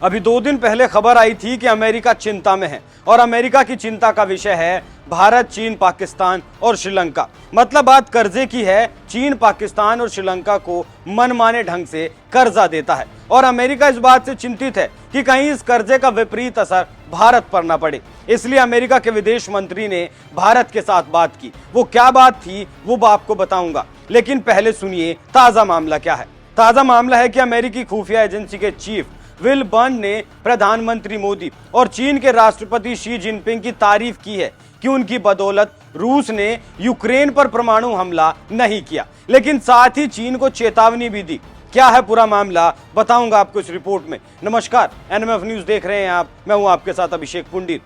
अभी 2 दिन पहले खबर आई थी कि अमेरिका चिंता में है और अमेरिका की चिंता का विषय है भारत, चीन, पाकिस्तान और श्रीलंका। मतलब बात कर्जे की है। चीन, पाकिस्तान और श्रीलंका को मनमाने ढंग से कर्जा देता है और अमेरिका इस बात से चिंतित है कि कहीं इस कर्जे का विपरीत असर भारत पर न पड़े। इसलिए अमेरिका के विदेश मंत्री ने भारत के साथ बात की। वो क्या बात थी वो आपको बताऊंगा, लेकिन पहले सुनिए ताजा मामला क्या है। ताजा मामला है कि अमेरिकी खुफिया एजेंसी के चीफ विल बर्न्स ने प्रधानमंत्री मोदी और चीन के राष्ट्रपति शी जिनपिंग की तारीफ की है कि उनकी बदौलत रूस ने यूक्रेन पर परमाणु हमला नहीं किया, लेकिन साथ ही चीन को चेतावनी भी दी। क्या है पूरा मामला बताऊंगा आपको इस रिपोर्ट में। नमस्कार, एनएमएफ न्यूज देख रहे हैं आप। मैं हूं आपके साथ अभिषेक पुंडित।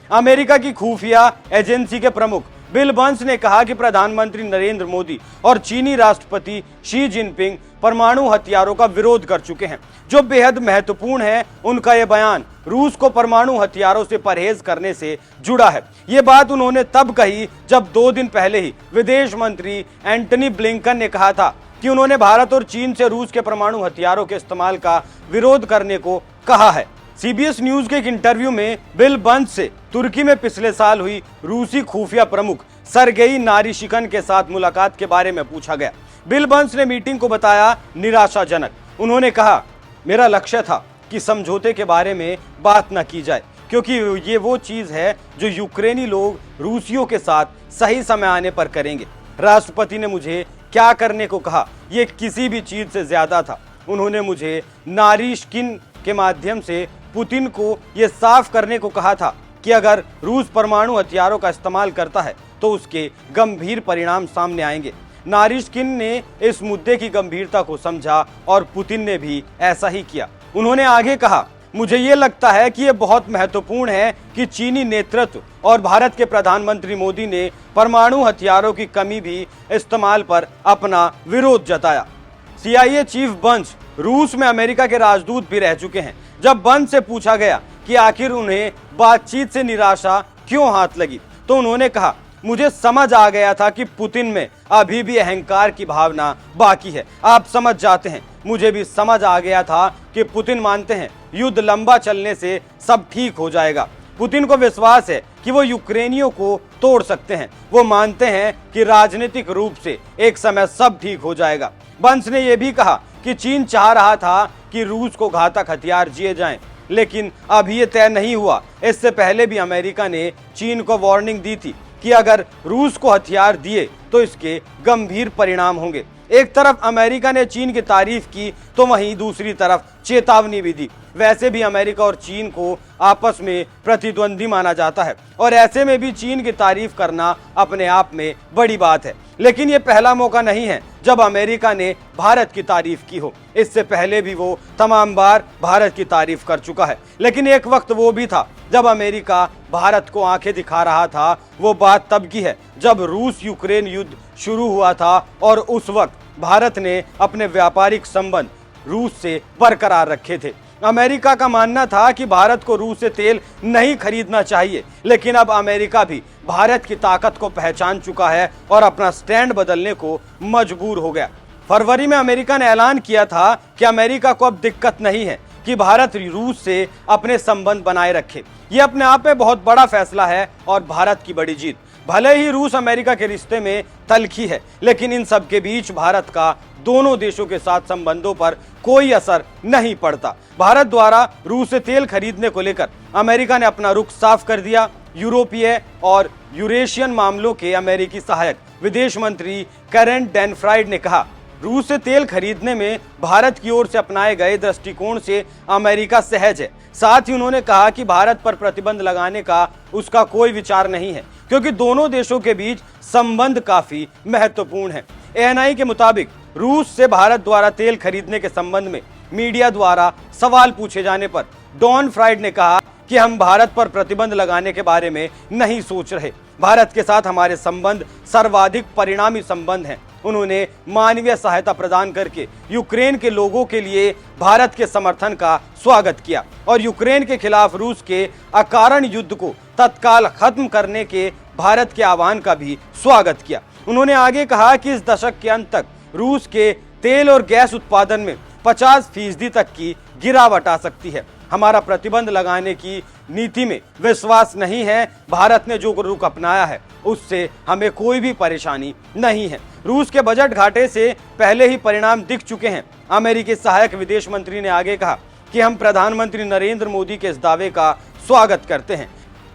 अमेरिका की खुफिया एजेंसी के प्रमुख विल बर्न्स ने कहा कि प्रधानमंत्री नरेंद्र मोदी और चीनी राष्ट्रपति शी जिनपिंग परमाणु हथियारों का विरोध कर चुके हैं, जो बेहद महत्वपूर्ण है। उनका यह बयान रूस को परमाणु हथियारों से परहेज करने से जुड़ा है। ये बात उन्होंने तब कही जब 2 दिन पहले ही विदेश मंत्री एंटनी ब्लिंकन ने कहा था कि उन्होंने भारत और चीन से रूस के परमाणु हथियारों के इस्तेमाल का विरोध करने को कहा है। सीबीएस न्यूज के एक इंटरव्यू में विल बर्न्स से तुर्की में पिछले साल हुई रूसी खुफिया प्रमुख सरगेई नारिशिकन के साथ मुलाकात के बारे में पूछा गया। विल बर्न्स ने मीटिंग को बताया निराशाजनक। उन्होंने कहा, मेरा लक्ष्य था कि समझौते के बारे में बात न की जाए, क्योंकि ये वो चीज है जो यूक्रेनी लोग रूसियों के साथ सही समय आने पर करेंगे। राष्ट्रपति ने मुझे क्या करने को कहा, ये किसी भी चीज से ज्यादा था। उन्होंने मुझे नारिशकिन के माध्यम से पुतिन को यह साफ करने को कहा था कि अगर रूस परमाणु हथियारों का इस्तेमाल करता है तो उसके गंभीर परिणाम सामने आएंगे। नारिशकिन ने इस मुद्दे की गंभीरता को समझा और पुतिन ने भी ऐसा ही किया। उन्होंने आगे कहा, मुझे ये लगता है कि यह बहुत महत्वपूर्ण है कि चीनी नेतृत्व और भारत के प्रधानमंत्री मोदी ने परमाणु हथियारों की कमी भी इस्तेमाल पर अपना विरोध जताया। CIA चीफ बर्न्स रूस में अमेरिका के राजदूत भी रह चुके हैं। जब बर्न्स से पूछा गया कि आखिर उन्हें बातचीत से निराशा क्यों हाथ लगी, तो उन्होंने कहा, मुझे समझ आ गया था कि पुतिन में अभी भी अहंकार की भावना बाकी है। आप समझ जाते हैं, मुझे भी समझ आ गया था कि पुतिन मानते हैं युद्ध लंबा चलने से सब ठीक हो जाएगा। पुतिन को विश्वास है कि वो यूक्रेनियों को तोड़ सकते हैं। वो मानते हैं कि राजनीतिक रूप से एक समय सब ठीक हो जाएगा। बर्न्स ने यह भी कहा कि चीन चाह रहा था कि रूस को घातक हथियार दिए जाएं, लेकिन अभी ये तय नहीं हुआ। इससे पहले भी अमेरिका ने चीन को वार्निंग दी थी कि अगर रूस को हथियार दिए तो इसके गंभीर परिणाम होंगे। एक तरफ अमेरिका ने चीन की तारीफ की तो वहीं दूसरी तरफ चेतावनी भी दी। वैसे भी अमेरिका और चीन को आपस में प्रतिद्वंदी माना जाता है और ऐसे में भी चीन की तारीफ करना अपने आप में बड़ी बात है। लेकिन ये पहला मौका नहीं है जब अमेरिका ने भारत की तारीफ की हो। इससे पहले भी वो तमाम बार भारत की तारीफ कर चुका है, लेकिन एक वक्त वो भी था जब अमेरिका भारत को आंखें दिखा रहा था। वो बात तब की है जब रूस यूक्रेन युद्ध शुरू हुआ था और उस वक्त भारत ने अपने व्यापारिक संबंध रूस से बरकरार रखे थे। अमेरिका का मानना था कि भारत को रूस से तेल नहीं खरीदना चाहिए, लेकिन अब अमेरिका भी भारत की ताकत को पहचान चुका है और अपना स्टैंड बदलने को मजबूर हो गया। फरवरी में अमेरिका ने ऐलान किया था कि अमेरिका को अब दिक्कत नहीं है कि भारत रूस से अपने संबंध बनाए रखे। ये अपने आप में बहुत बड़ा फैसला है और भारत की बड़ी जीत। भले ही रूस अमेरिका के रिश्ते में तल्खी है, लेकिन इन सब के बीच भारत का दोनों देशों के साथ संबंधों पर कोई असर नहीं पड़ता। भारत द्वारा रूस से तेल खरीदने को लेकर अमेरिका ने अपना रुख साफ कर दिया। यूरोपीय और यूरेशियन मामलों के अमेरिकी सहायक विदेश मंत्री कैरेन डेनफ्राइड ने कहा, रूस से तेल खरीदने में भारत की ओर से अपनाए गए दृष्टिकोण से अमेरिका सहज है। साथ ही उन्होंने कहा कि भारत पर प्रतिबंध लगाने का उसका कोई विचार नहीं है, क्योंकि दोनों देशों के बीच संबंध काफी महत्वपूर्ण है। ANI के मुताबिक रूस से भारत द्वारा तेल खरीदने के संबंध में मीडिया द्वारा सवाल पूछे जाने पर डॉन फ्राइड ने कहा कि हम भारत पर प्रतिबंध लगाने के बारे में नहीं सोच रहे। भारत के साथ हमारे संबंध सर्वाधिक परिणामी संबंध हैं। उन्होंने मानवीय सहायता प्रदान करके यूक्रेन के लोगों के लिए भारत के समर्थन का स्वागत किया और यूक्रेन के खिलाफ रूस के अकारण युद्ध को तत्काल खत्म करने के भारत के आह्वान का भी स्वागत किया। उन्होंने आगे कहा कि इस दशक के अंत तक रूस के तेल और गैस उत्पादन में 50% तक की गिरावट आ सकती है। हमारा प्रतिबंध लगाने की नीति में विश्वास नहीं है। भारत ने जो रुख अपनाया है उससे हमें कोई भी परेशानी नहीं है। रूस के बजट घाटे से पहले ही परिणाम दिख चुके हैं। अमेरिकी सहायक विदेश मंत्री ने आगे कहा कि हम प्रधानमंत्री नरेंद्र मोदी के इस दावे का स्वागत करते हैं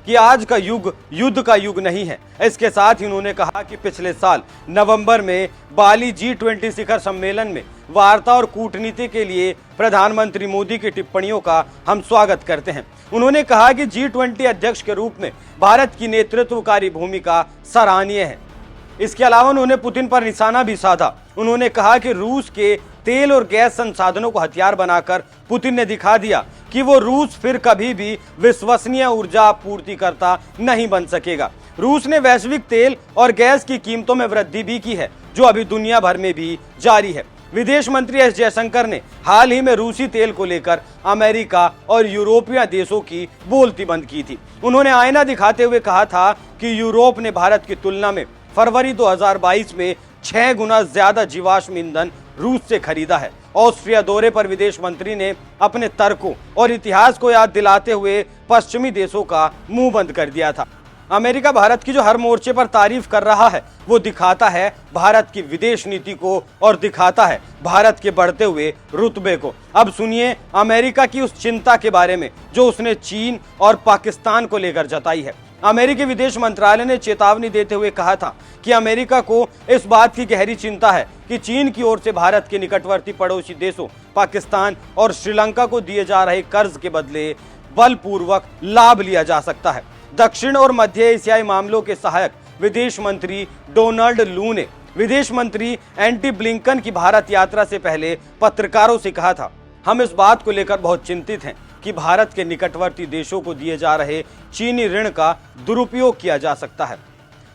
कि आज का युग युद्ध का युग नहीं है। इसके साथ ही उन्होंने कहा कि पिछले साल नवंबर में बाली G20 शिखर सम्मेलन में वार्ता और कूटनीति के लिए प्रधानमंत्री मोदी की टिप्पणियों का हम स्वागत करते हैं। उन्होंने कहा कि G20 अध्यक्ष के रूप में भारत की नेतृत्वकारी भूमिका सराहनीय है। इसके अलावा उन्होंने पुतिन पर निशाना भी साधा। उन्होंने कहा कि रूस के तेल और गैस संसाधनों को हथियार बनाकर पुतिन ने दिखा दिया कि वो रूस फिर कभी भी विश्वसनीय ऊर्जा आपूर्तिकर्ता नहीं बन सकेगा। रूस ने वैश्विक तेल और गैस की कीमतों में वृद्धि भी की है, जो अभी दुनिया भर में भी जारी है। विदेश मंत्री एस जयशंकर ने हाल ही में रूसी तेल को लेकर अमेरिका और यूरोपीय देशों की बोलती बंद की थी। उन्होंने आईना दिखाते हुए कहा था कि यूरोप ने भारत की तुलना में फरवरी 2022 में 6 गुना ज्यादा जीवाश्म ईंधन रूस से खरीदा है। ऑस्ट्रिया दौरे पर विदेश मंत्री ने अपने तर्कों और इतिहास को याद दिलाते हुए पश्चिमी देशों का मुंह बंद कर दिया था। अमेरिका भारत की जो हर मोर्चे पर तारीफ कर रहा है वो दिखाता है भारत की विदेश नीति को और दिखाता है भारत के बढ़ते हुए रुतबे को। अब सुनिए अमेरिका की उस चिंता के बारे में जो उसने चीन और पाकिस्तान को लेकर जताई है। अमेरिकी विदेश मंत्रालय ने चेतावनी देते हुए कहा था कि अमेरिका को इस बात की गहरी चिंता है कि चीन की ओर से भारत के निकटवर्ती पड़ोसी देशों पाकिस्तान और श्रीलंका को दिए जा रहे कर्ज के बदले बलपूर्वक लाभ लिया जा सकता है। दक्षिण और मध्य एशियाई मामलों के सहायक विदेश मंत्री डोनाल्ड लू ने विदेश मंत्री एंटी ब्लिंकन की भारत यात्रा से पहले पत्रकारों से कहा था, हम इस बात को लेकर बहुत चिंतित हैं कि भारत के निकटवर्ती देशों को दिए जा रहे चीनी ऋण का दुरुपयोग किया जा सकता है।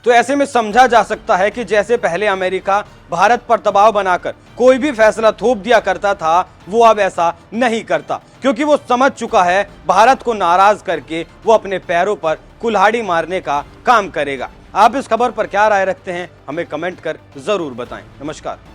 तो ऐसे में समझा जा सकता है कि जैसे पहले अमेरिका भारत पर दबाव बनाकर कोई भी फैसला थोप दिया करता था, वो अब ऐसा नहीं करता, क्योंकि वो समझ चुका है भारत को नाराज करके वो अपने पैरों पर कुल्हाड़ी मारने का काम करेगा। आप इस खबर पर क्या राय रखते हैं, हमें कमेंट कर जरूर बताएं। नमस्कार।